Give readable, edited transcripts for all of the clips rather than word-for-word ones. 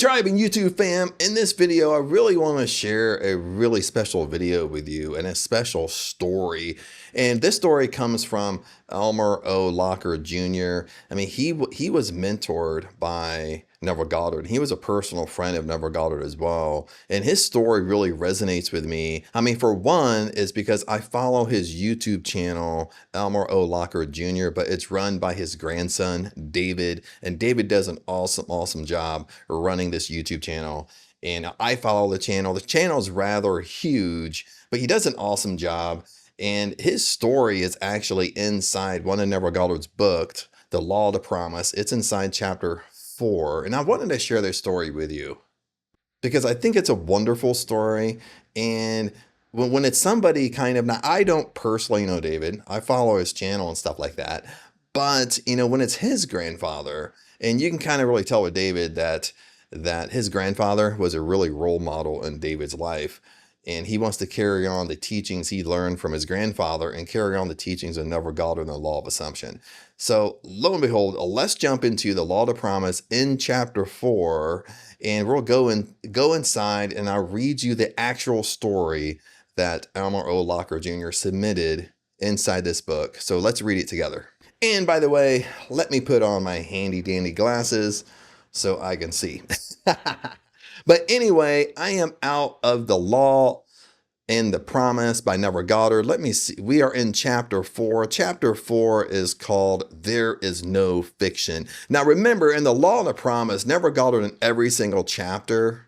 tribe and YouTube fam, in this video I really want to share a really special video with you and a special story. And this story comes from Elmer O. Jr. I mean, he was mentored by Neville Goddard. He was a personal friend of Neville Goddard as well. And his story really resonates with me. I mean, for one, is because I follow his YouTube channel, Elmer O. Jr., but it's run by his grandson, David. And David does an awesome job running this YouTube channel. And I follow the channel. The channel is rather huge, but he does an awesome job. And his story is actually inside one of Neville Goddard's books, The Law of the Promise. It's inside chapter 4. And I wanted to share this story with you because I think it's a wonderful story. And when it's somebody kind of, now I don't personally know David. I follow his channel and stuff like that. But, you know, when it's his grandfather, and you can kind of really tell with David that his grandfather was a really role model in David's life. And he wants to carry on the teachings he learned from his grandfather and carry on the teachings of Neville Goddard and the Law of Assumption. So lo and behold, let's jump into the Law of the Promise in chapter 4, and we'll go inside and I'll read you the actual story that Elmer O. Jr. submitted inside this book. So let's read it together. And by the way, let me put on my handy dandy glasses so I can see. But anyway, I am out of the Law and the Promise by Neville Goddard. Let me see. We are in chapter 4. Chapter 4 is called There Is No Fiction. Now remember, in the Law and the Promise, Neville Goddard in every single chapter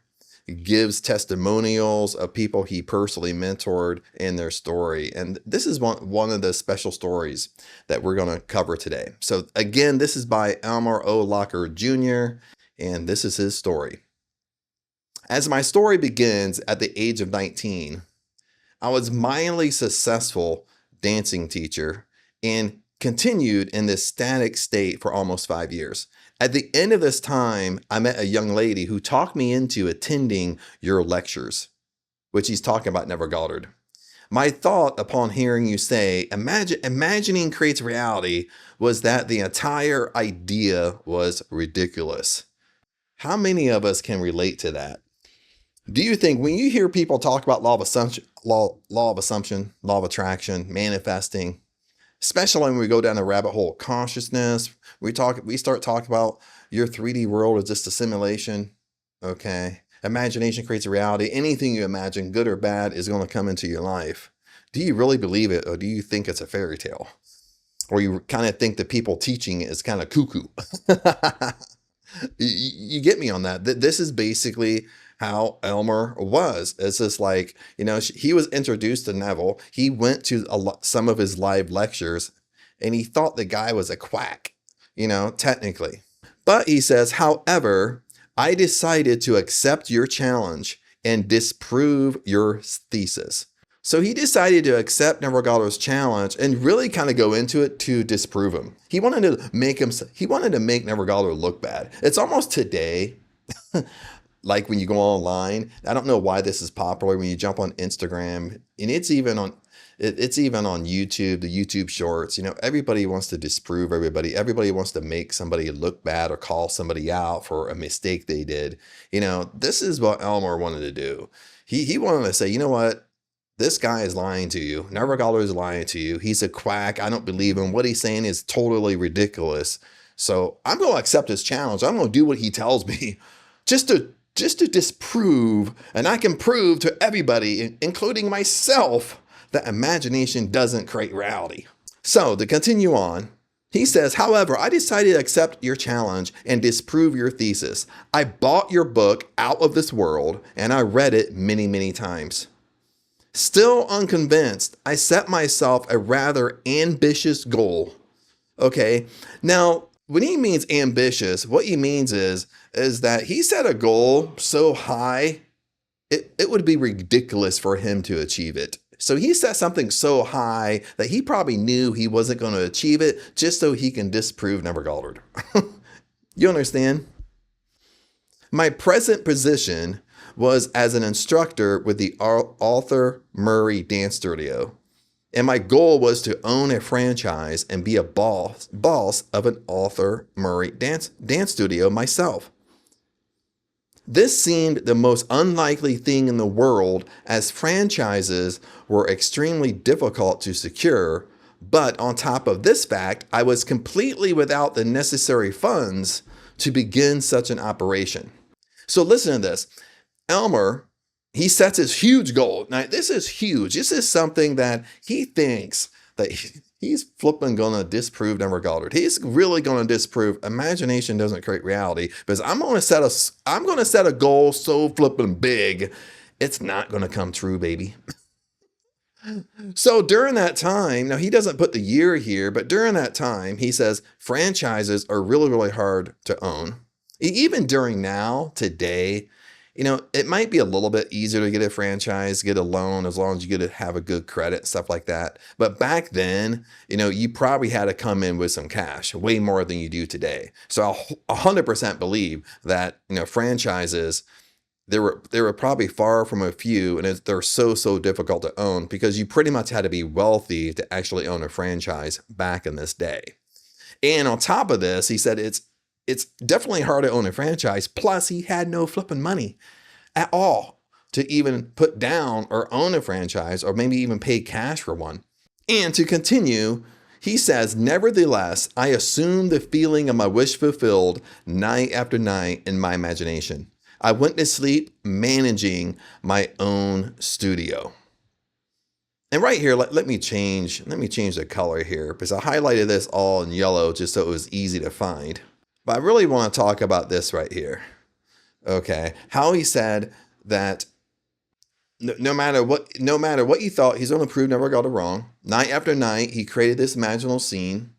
gives testimonials of people he personally mentored in their story. And this is one of the special stories that we're going to cover today. So again, this is by Elmer O. Jr., and this is his story. As my story begins at the age of 19, I was mildly successful dancing teacher and continued in this static state for almost 5 years. At the end of this time, I met a young lady who talked me into attending your lectures, which he's talking about Neville Goddard. My thought upon hearing you say, imagining creates reality, was that the entire idea was ridiculous. How many of us can relate to that? Do you think when you hear people talk about law of assumption, law of attraction, manifesting, especially when we go down the rabbit hole of consciousness, we start talking about your 3D world is just a simulation. Okay. Imagination creates a reality. Anything you imagine, good or bad, is going to come into your life. Do you really believe it, or do you think it's a fairy tale? Or you kind of think the people teaching it is kind of cuckoo? You get me on that. This is basically how Elmer was. It's just like, you know, he was introduced to Neville. He went to some of his live lectures and he thought the guy was a quack, you know, technically. But he says, however, I decided to accept your challenge and disprove your thesis. So he decided to accept Neville Goddard's challenge and really kind of go into it to disprove him. He wanted to make Neville Goddard look bad. It's almost today, like when you go online. I don't know why this is popular when you jump on Instagram, and it's even on YouTube, the YouTube Shorts. You know, everybody wants to disprove everybody. Everybody wants to make somebody look bad or call somebody out for a mistake they did. You know, this is what Elmer wanted to do. He wanted to say, you know what? This guy is lying to you. Neville Goddard is lying to you. He's a quack. I don't believe him. What he's saying is totally ridiculous. So I'm going to accept his challenge. I'm going to do what he tells me just to disprove, and I can prove to everybody, including myself, that imagination doesn't create reality. So to continue on, he says, however, I decided to accept your challenge and disprove your thesis. I bought your book, Out of This World, and I read it many, many times. Still unconvinced, I set myself a rather ambitious goal. Okay, now when he means ambitious, what he means is that he set a goal so high, it would be ridiculous for him to achieve it. So he set something so high that he probably knew he wasn't going to achieve it just so he can disprove Neville Goddard. You understand? My present position was as an instructor with the Arthur Murray Dance Studio. And my goal was to own a franchise and be a boss of an Arthur Murray dance studio myself. This seemed the most unlikely thing in the world, as franchises were extremely difficult to secure. But on top of this fact, I was completely without the necessary funds to begin such an operation. So listen to this. Elmer, he sets his huge goal. Now, this is huge. This is something that he thinks that he's flipping going to disprove Neville Goddard. He's really going to disprove imagination doesn't create reality, because I'm going to set a goal so flipping big, it's not going to come true, baby. So during that time, now he doesn't put the year here, but during that time, he says franchises are really, really hard to own. Even during now, today, it might be a little bit easier to get a franchise, get a loan, as long as you get to have a good credit, stuff like that. But back then, you probably had to come in with some cash, way more than you do today. So I 100% believe that, franchises, they were probably far from a few, and they're so difficult to own, because you pretty much had to be wealthy to actually own a franchise back in this day. And on top of this, he said it's definitely hard to own a franchise. Plus, he had no flipping money at all to even put down or own a franchise, or maybe even pay cash for one. And to continue, he says, nevertheless, I assumed the feeling of my wish fulfilled night after night in my imagination. I went to sleep managing my own studio. And right here, let me change the color here, because I highlighted this all in yellow just so it was easy to find. But I really want to talk about this right here. Okay, how he said that no matter what you thought, he's going to prove Neville Goddard wrong. Night after night, he created this imaginal scene,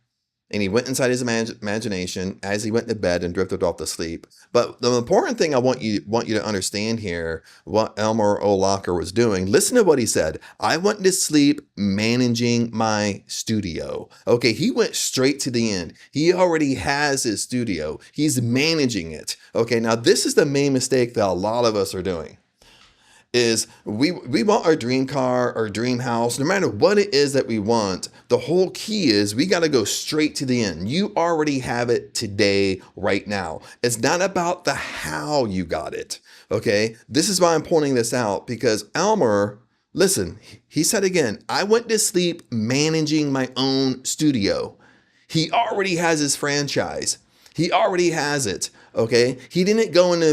and he went inside his imagination as he went to bed and drifted off to sleep. But the important thing I want you to understand here, what Elmer O was doing, listen to what he said. I went to sleep managing my studio. Okay, he went straight to the end. He already has his studio. He's managing it. Okay, now this is the main mistake that a lot of us are doing. Is we want our dream car, our dream house, no matter what it is that we want. The whole key is we got to go straight to the end. You already have it today, right now. It's not about the how you got it. Okay, this is why I'm pointing this out, because Elmer, listen, he said again, I went to sleep managing my own studio. He already has his franchise. He already has it. Okay, he didn't go into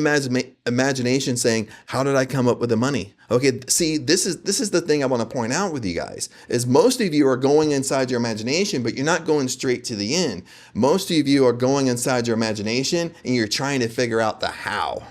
imagination saying, how did I come up with the money? Okay, see, this is the thing I want to point out with you guys, is most of you are going inside your imagination, but you're not going straight to the end. Most of you are going inside your imagination and you're trying to figure out the how.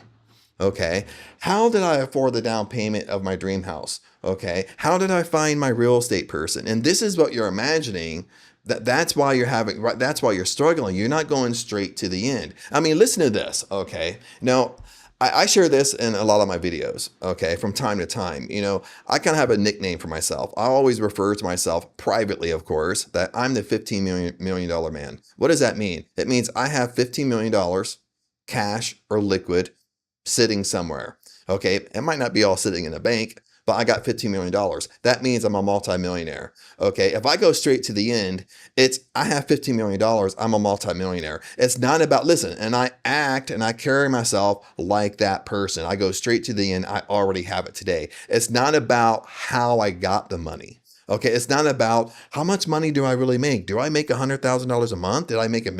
Okay, how did I afford the down payment of my dream house? Okay, how did I find my real estate person? And this is what you're imagining. That's why you're struggling. You're not going straight to the end. I mean, listen to this. Okay. Now, I share this in a lot of my videos. Okay. From time to time, I kind of have a nickname for myself. I always refer to myself privately, of course, that I'm the $15 million man. What does that mean? It means I have $15 million cash or liquid sitting somewhere. Okay. It might not be all sitting in a bank, but I got $15 million. That means I'm a multimillionaire. Okay, if I go straight to the end, I have $15 million, I'm a multimillionaire. It's not about, listen, and I act and I carry myself like that person. I go straight to the end, I already have it today. It's not about how I got the money. Okay, it's not about how much money do I really make? Do I make $100,000 a month? Did I make $1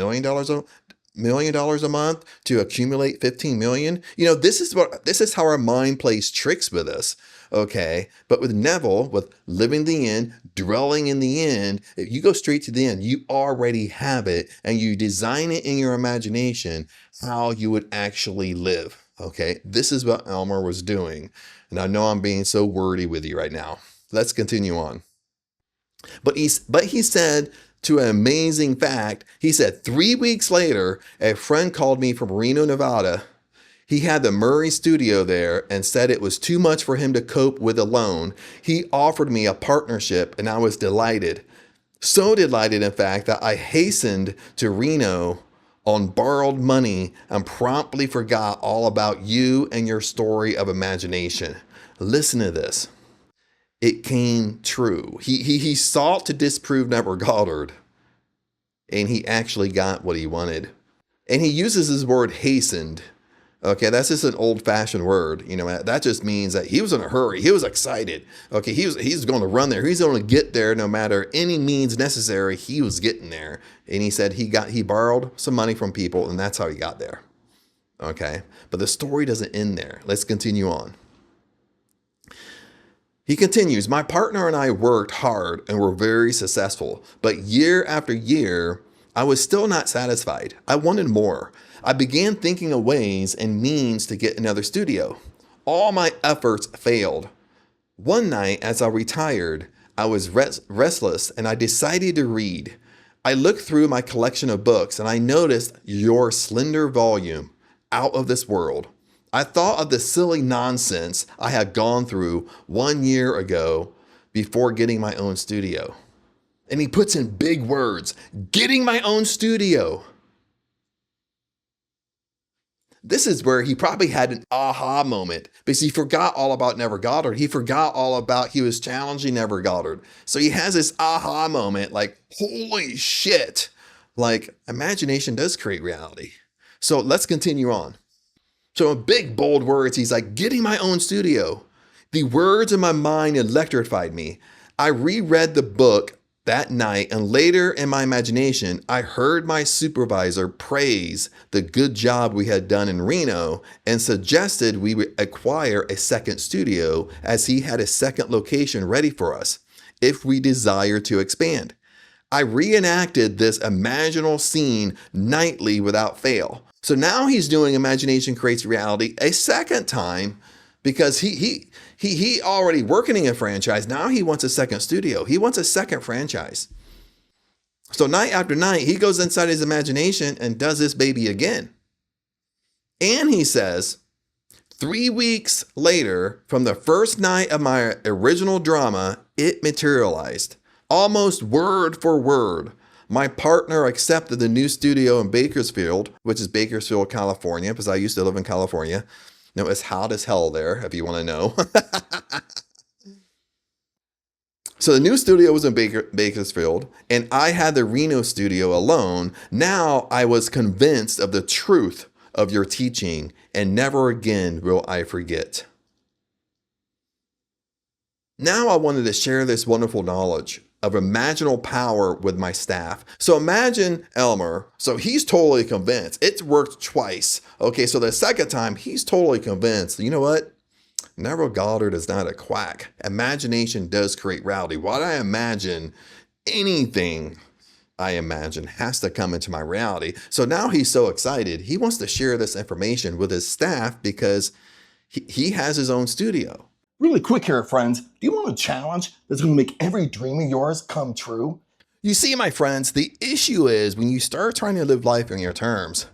million a month to accumulate 15 million? This is how our mind plays tricks with us. Okay, but with Neville, with living the end, dwelling in the end, if you go straight to the end, you already have it, and you design it in your imagination how you would actually live. Okay, this is what Elmer was doing, and I know I'm being so wordy with you right now. Let's continue on. But he said, to an amazing fact, he said 3 weeks later, a friend called me from Reno, Nevada. He had the Murray studio there and said it was too much for him to cope with alone. He offered me a partnership, and I was delighted. So delighted, in fact, that I hastened to Reno on borrowed money and promptly forgot all about you and your story of imagination. Listen to this. It came true. He sought to disprove Neville Goddard, and he actually got what he wanted. And he uses his word hastened. Okay, that's just an old-fashioned word. That just means that he was in a hurry. He was excited. Okay, he's going to run there. He's going to get there no matter any means necessary. He was getting there. And he said he borrowed some money from people, and that's how he got there. Okay, but the story doesn't end there. Let's continue on. He continues, my partner and I worked hard and were very successful, but year after year, I was still not satisfied. I wanted more. I began thinking of ways and means to get another studio. All my efforts failed. One night, as I retired, I was restless and I decided to read. I looked through my collection of books and I noticed your slender volume, Out of This World. I thought of the silly nonsense I had gone through 1 year ago before getting my own studio. And he puts in big words, getting my own studio. This is where he probably had an aha moment because he forgot all about Neville Goddard. He forgot all about he was challenging Neville Goddard. So he has this aha moment like, holy shit, like imagination does create reality. So let's continue on. So in big, bold words, he's like, getting my own studio. The words in my mind electrified me. I reread the book that night, and later in my imagination, I heard my supervisor praise the good job we had done in Reno and suggested we would acquire a second studio as he had a second location ready for us if we desired to expand. I reenacted this imaginal scene nightly without fail. So now he's doing Imagination Creates Reality a second time because he already working in a franchise. Now he wants a second studio. He wants a second franchise. So night after night, he goes inside his imagination and does this baby again. And he says, 3 weeks later, from the first night of my original drama, it materialized. Almost word for word. My partner accepted the new studio in Bakersfield, which is Bakersfield, California, because I used to live in California. It's hot as hell there, if you want to know. So the new studio was in Bakersfield, and I had the Reno studio alone. Now I was convinced of the truth of your teaching, and never again will I forget. Now I wanted to share this wonderful knowledge of imaginal power with my staff. So imagine Elmer. So he's totally convinced. It's worked twice. Okay, so the second time, he's totally convinced. You know what? Neville Goddard is not a quack. Imagination does create reality. What I imagine, anything I imagine has to come into my reality. So now he's so excited. He wants to share this information with his staff because he has his own studio. Really quick here, friends. Do you want a challenge that's going to make every dream of yours come true? You see, my friends, the issue is when you start trying to live life on your terms,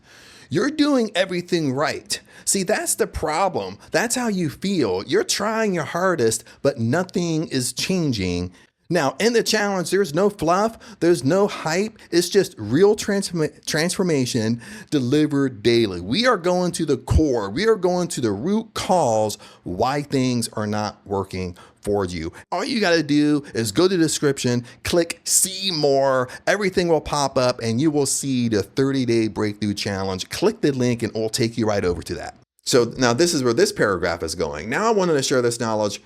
you're doing everything right. See, that's the problem. That's how you feel. You're trying your hardest, but nothing is changing. Now, in the challenge, there's no fluff, there's no hype. It's just real transformation delivered daily. We are going to the core. We are going to the root cause why things are not working for you. All you got to do is go to the description, click see more. Everything will pop up and you will see the 30-day breakthrough challenge. Click the link and it will take you right over to that. So now this is where this paragraph is going. Now I wanted to share this knowledge.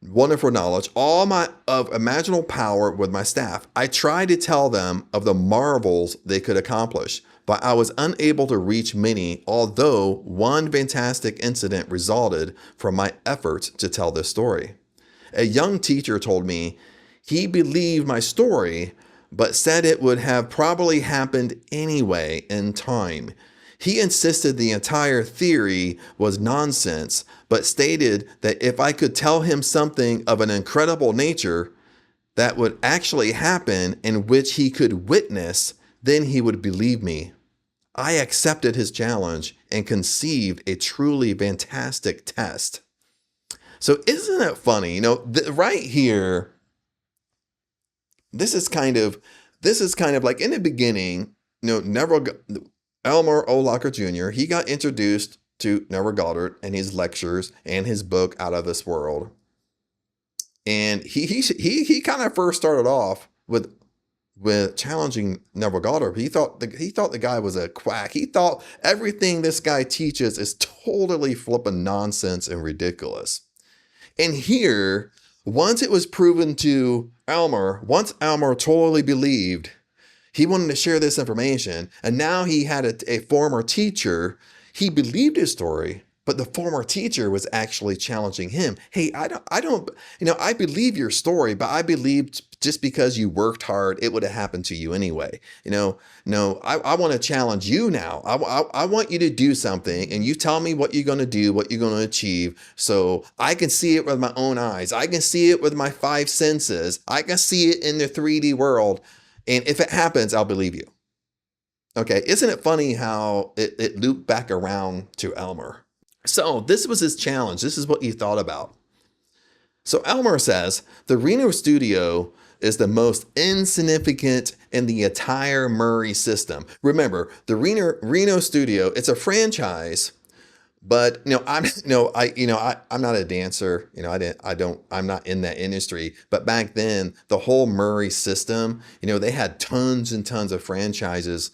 Wonderful knowledge, all of imaginal power with my staff. I tried to tell them of the marvels they could accomplish, but I was unable to reach many, although one fantastic incident resulted from my efforts to tell this story. A young teacher told me he believed my story, but said it would have probably happened anyway in time. He insisted the entire theory was nonsense, but stated that if I could tell him something of an incredible nature that would actually happen in which he could witness, then he would believe me. I accepted his challenge and conceived a truly fantastic test. So isn't it funny? Right here, this is kind of like in the beginning, Elmer O. Jr., he got introduced to Neville Goddard and his lectures and his book Out of This World. And he kind of first started off with with challenging Neville Goddard. He thought the guy was a quack. He thought everything this guy teaches is totally flipping nonsense and ridiculous. And here, once it was proven to Elmer, once Elmer totally believed, he wanted to share this information, and now he had a former teacher. He believed his story, but the former teacher was actually challenging him. Hey, I don't, I believe your story, but I believed just because you worked hard, it would have happened to you anyway. No, I want to challenge you now. I want you to do something, and you tell me what you're going to do, what you're going to achieve, so I can see it with my own eyes. I can see it with my five senses. I can see it in the 3D world. And if it happens, I'll believe you. Okay, isn't it funny how it looped back around to Elmer? So this was his challenge. This is what he thought about. So Elmer says, the Reno studio is the most insignificant in the entire Murray system. Remember, the Reno studio, it's a franchise, but I'm not a dancer. I'm not in that industry. But back then, the whole Murray system, they had tons and tons of franchises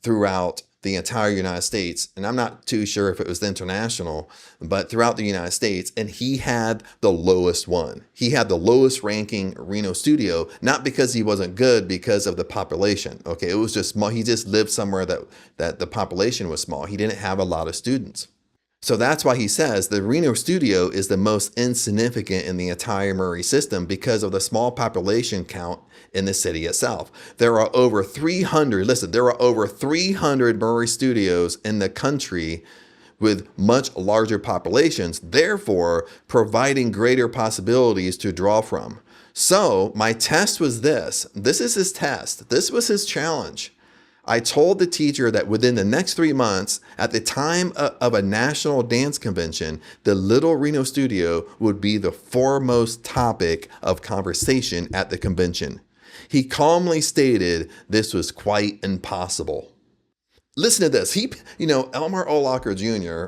throughout the entire United States. And I'm not too sure if it was international, but throughout the United States. And he had the lowest one. He had the lowest ranking Reno studio, not because he wasn't good, because of the population. Okay, it was just small. He just lived somewhere that the population was small. He didn't have a lot of students. So that's why he says the Reno studio is the most insignificant in the entire Murray system because of the small population count in the city itself. There are over 300, listen, there are over 300 Murray studios in the country with much larger populations, therefore providing greater possibilities to draw from. So my test was this. This is his test. This was his challenge. I told the teacher that within the next 3 months, at the time of a national dance convention, the Little Reno studio would be the foremost topic of conversation at the convention. He calmly stated this was quite impossible. Listen to this. Elmer O. Jr.,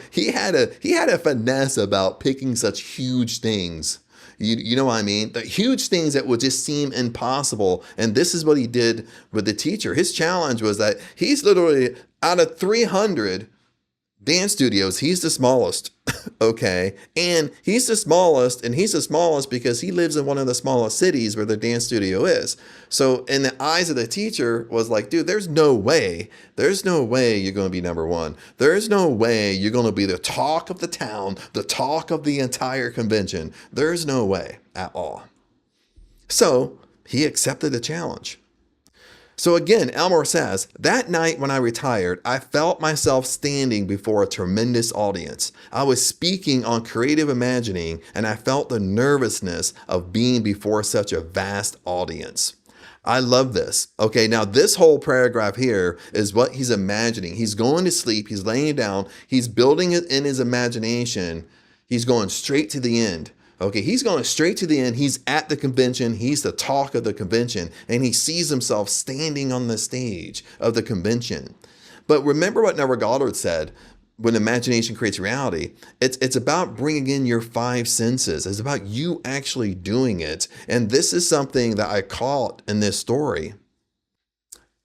he had a finesse about picking such huge things. You know what I mean? The huge things that would just seem impossible. And this is what he did with the teacher. His challenge was that he's literally, out of 300 dance studios, he's the smallest. Okay. And he's the smallest because he lives in one of the smallest cities where the dance studio is. So in the eyes of the teacher was like, dude, there's no way you're going to be number one. There's no way you're going to be the talk of the town, the talk of the entire convention. There's no way at all. So he accepted the challenge. So again, Elmer says, that night when I retired, I felt myself standing before a tremendous audience. I was speaking on creative imagining, and I felt the nervousness of being before such a vast audience. I love this. Okay, now this whole paragraph here is what he's imagining. He's going to sleep, he's laying down, he's building it in his imagination. He's going straight to the end. Okay, he's going straight to the end. He's at the convention. He's the talk of the convention, and he sees himself standing on the stage of the convention. But remember what Neville Goddard said, when imagination creates reality, it's about bringing in your five senses. It's about you actually doing it. And this is something that I caught in this story,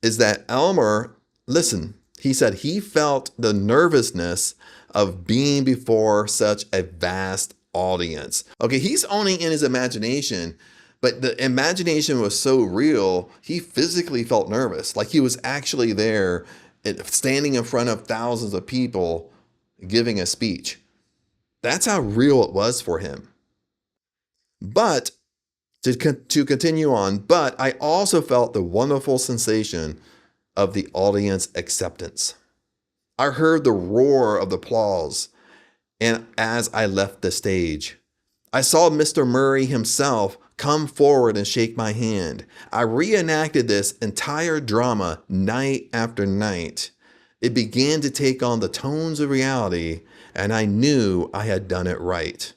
is that Elmer, listen, he said he felt the nervousness of being before such a vast audience. Okay, he's only in his imagination, but the imagination was so real, he physically felt nervous. Like he was actually there, standing in front of thousands of people, giving a speech. That's how real it was for him. But to continue on, but I also felt the wonderful sensation of the audience acceptance. I heard the roar of the applause. And as I left the stage, I saw Mr. Murray himself come forward and shake my hand. I reenacted this entire drama night after night. It began to take on the tones of reality, and I knew I had done it right.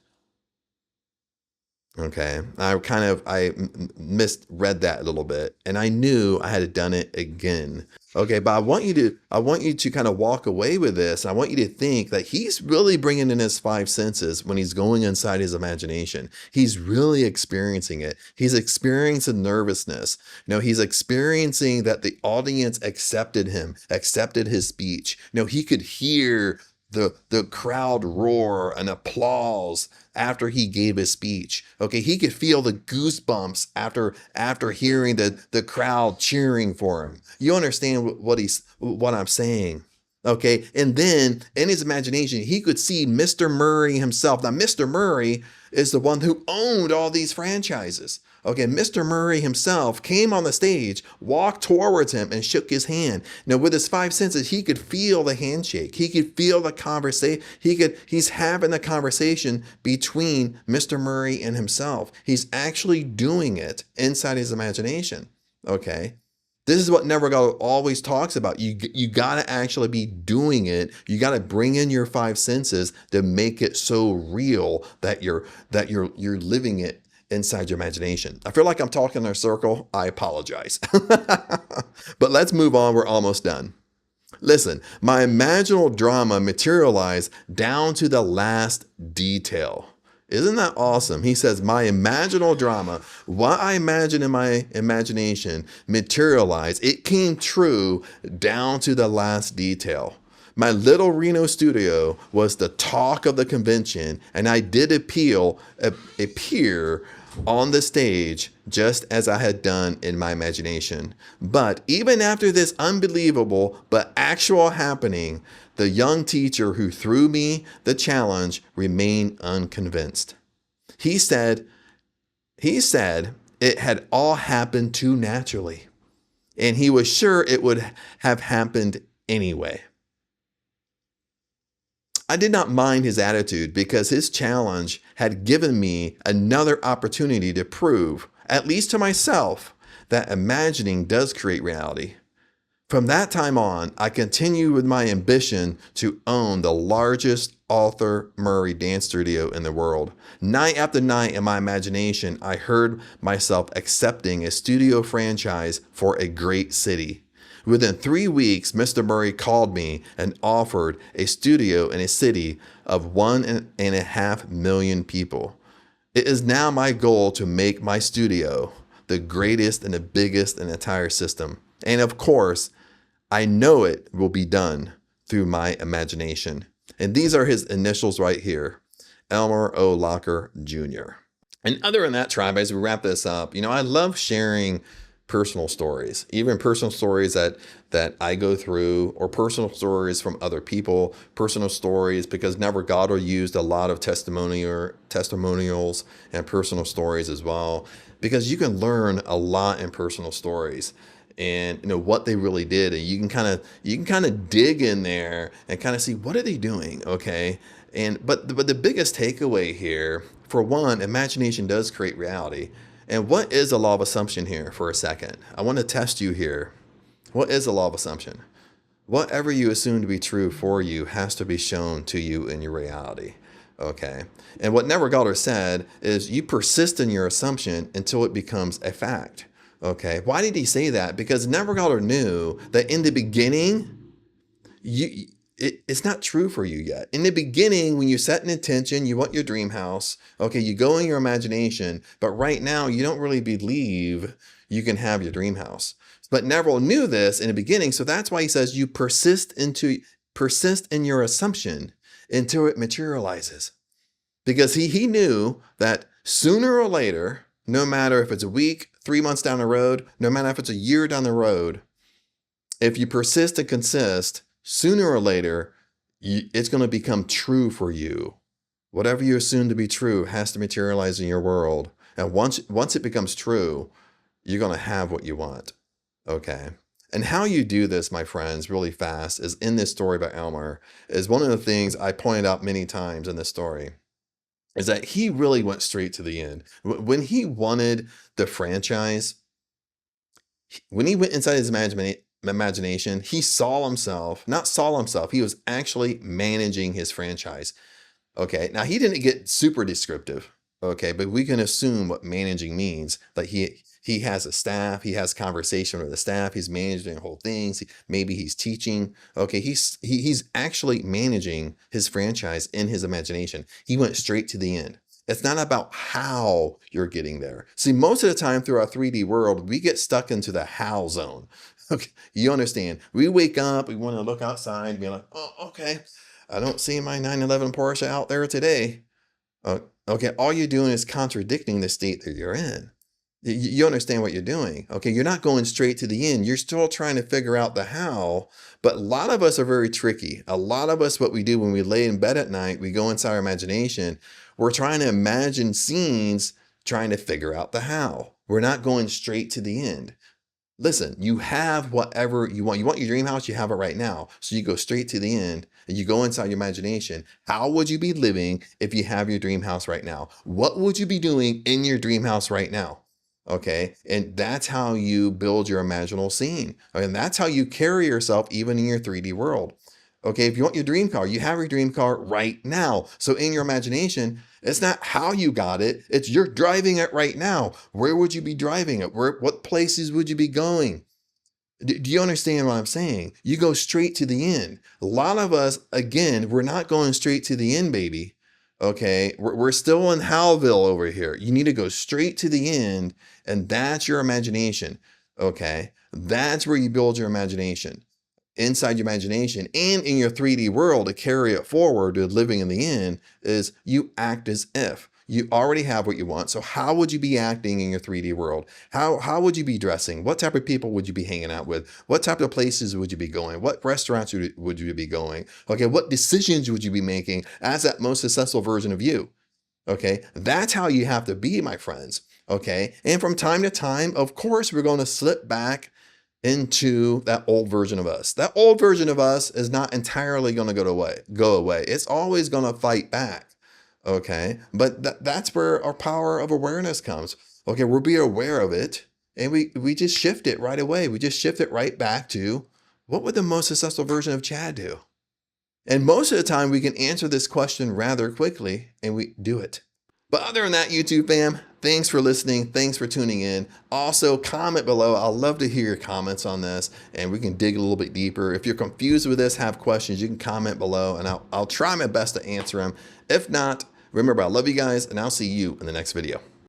Okay. I misread that a little bit, and I knew I had done it again. Okay, but I want you to kind of walk away with this. I want you to think that he's really bringing in his five senses when he's going inside his imagination. He's really experiencing it. He's experiencing nervousness. He's experiencing that the audience accepted him, accepted his speech. He could hear the crowd roar and applause after he gave his speech. Okay, he could feel the goosebumps after hearing the crowd cheering for him. You understand what I'm saying? Okay, and then in his imagination, he could see Mr. Murray himself. Now, Mr. Murray is the one who owned all these franchises. Okay, Mr. Murray himself came on the stage, walked towards him, and shook his hand. Now, with his five senses, he could feel the handshake. He could feel the conversation. He's having the conversation between Mr. Murray and himself. He's actually doing it inside his imagination. Okay. This is what Neville Goddard always talks about. You got to actually be doing it. You got to bring in your five senses to make it so real that you're living it inside your imagination. I feel like I'm talking in a circle. I apologize. But let's move on. We're almost done. Listen, my imaginal drama materialized down to the last detail. Isn't that awesome? He says, my imaginal drama, what I imagine in my imagination materialized. It came true down to the last detail. My little Reno studio was the talk of the convention, and I did appear on the stage just as I had done in my imagination. But even after this unbelievable but actual happening, the young teacher who threw me the challenge remained unconvinced. He said it had all happened too naturally, and he was sure it would have happened anyway. I did not mind his attitude because his challenge had given me another opportunity to prove, at least to myself, that imagining does create reality. From that time on, I continued with my ambition to own the largest Arthur Murray dance studio in the world. Night after night in my imagination, I heard myself accepting a studio franchise for a great city. Within 3 weeks, Mr. Murray called me and offered a studio in a city of 1.5 million people. It is now my goal to make my studio the greatest and the biggest in the entire system. And of course, I know it will be done through my imagination. And these are his initials right here, Elmer O. Locker Jr. And other than that, tribe, as we wrap this up, I love sharing personal stories, even personal stories that I go through, or personal stories from other people, personal stories, because Neville Goddard used a lot of testimonials and personal stories as well, because you can learn a lot in personal stories and what they really did, and you can kind of dig in there and kind of see, what are they doing? Okay. But the biggest takeaway here, for one, imagination does create reality. And what is the law of assumption here for a second? I want to test you here. What is the law of assumption? Whatever you assume to be true for you has to be shown to you in your reality. Okay. And what Neville Goddard said is you persist in your assumption until it becomes a fact. Okay. Why did he say that? Because Neville Goddard knew that in the beginning, it's not true for you yet. In the beginning, when you set an intention, you want your dream house. Okay, you go in your imagination, but right now you don't really believe you can have your dream house. But Neville knew this in the beginning, so that's why he says you persist in your assumption until it materializes. Because he knew that sooner or later, no matter if it's a week, 3 months down the road, no matter if it's a year down the road, if you persist and consist, sooner or later, it's going to become true for you. Whatever you assume to be true has to materialize in your world. And once it becomes true, you're going to have what you want. Okay. And how you do this, my friends, really fast, is in this story by Elmer, is one of the things I pointed out many times in this story, is that he really went straight to the end. When he wanted the franchise, when he went inside his imagination, he he was actually managing his franchise. Okay, now he didn't get super descriptive. Okay, but we can assume what managing means. Like he has a staff, he has conversation with the staff, he's managing whole things. Maybe he's teaching. Okay, he's actually managing his franchise in his imagination. He went straight to the end. It's not about how you're getting there. See, most of the time through our 3D world, we get stuck into the how zone. Okay, you understand? We wake up, we want to look outside, and be like, oh, okay, I don't see my 911 Porsche out there today. Okay, all you're doing is contradicting the state that you're in. You understand what you're doing. Okay, you're not going straight to the end. You're still trying to figure out the how. But a lot of us are very tricky. A lot of us, what we do when we lay in bed at night, we go inside our imagination. We're trying to imagine scenes, trying to figure out the how. We're not going straight to the end. Listen, you have whatever you want. You want your dream house, you have it right now. So you go straight to the end and you go inside your imagination. How would you be living if you have your dream house right now? What would you be doing in your dream house right now? Okay. And that's how you build your imaginal scene. And that's how you carry yourself even in your 3D world. Okay, if you want your dream car, you have your dream car right now. So in your imagination, it's not how you got it, it's you're driving it right now. Where would you be driving it? What places would you be going? Do you understand what I'm saying? You go straight to the end. A lot of us, again, we're not going straight to the end, baby. Okay, we're still in Howville over here. You need to go straight to the end, and that's your imagination. Okay, that's where you build your imagination. Inside your imagination and in your 3D world to carry it forward to living in the end is you act as if you already have what you want. So how would you be acting in your 3D world? How would you be dressing? What type of people would you be hanging out with? What type of places would you be going? What restaurants would you be going? Okay, what decisions would you be making as that most successful version of you? Okay, that's how you have to be, my friends. Okay, and from time to time, of course, we're going to slip back into that old version of us. That old version of us is not entirely going to go away. It's always going to fight back. Okay. But that's where our power of awareness comes. Okay. We'll be aware of it and we just shift it right away. We just shift it right back to what would the most successful version of Chad do? And most of the time we can answer this question rather quickly and we do it. But other than that, YouTube fam, thanks for listening. Thanks for tuning in. Also, comment below. I'd love to hear your comments on this and we can dig a little bit deeper. If you're confused with this, have questions, you can comment below and I'll try my best to answer them. If not, remember, I love you guys and I'll see you in the next video.